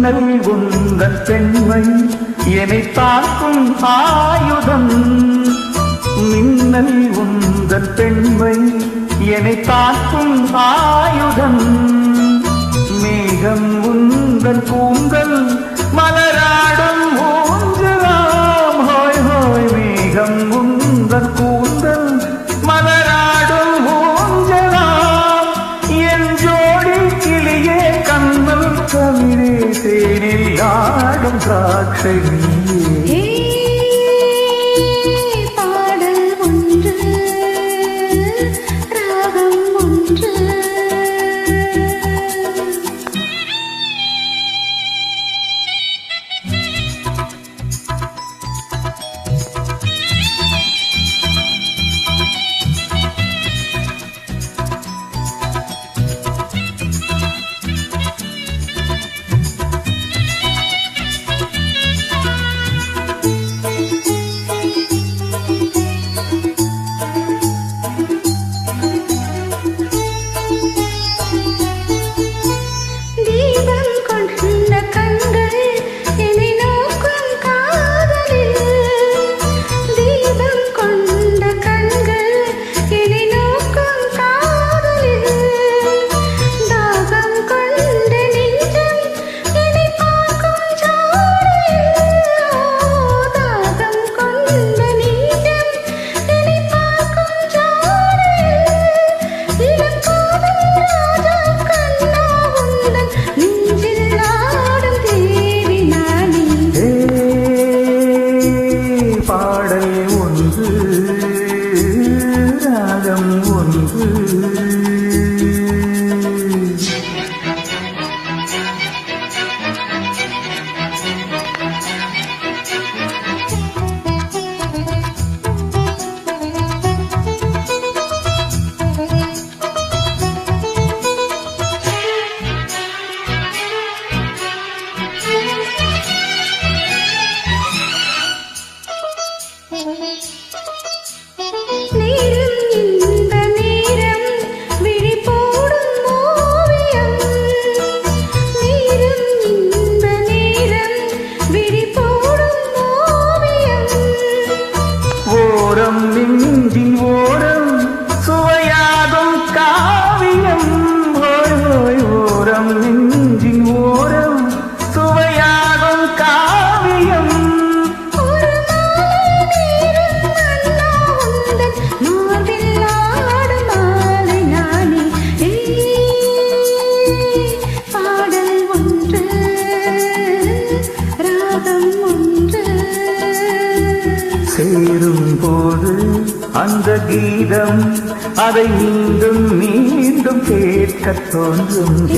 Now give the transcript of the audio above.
மின்னல் உந்தன் பெண்மை என்னை தாக்கும் ஆயுதம். மின்னல் உந்தன் பெண்மை என்னை தாக்கும் ஆயுதம். மேகம் உந்தன் கூந்தல் மலராடும் ஊஞ்சலாம். ஹோய் ஹோய் மேகம் உந்தன் கூந்தல் மலராடும் ஊஞ்சலாம். என் ஜோடி கிளியே கண்ணல் கவிழே தேனில் ஆடும் திராட்சை நீயே. ராகம் ஒன்று நெஞ்சின் ஓரம் சுவையாகும் காவியம். ஓரம் நெஞ்சின் ஓரம் சுவையாகும் காவியம். பாடல் ஒன்று ராகம் ஒன்று சேரும் போது அந்த கீதம் அதை மீண்டும் மீண்டும் கேட்கத் தோன்றும்.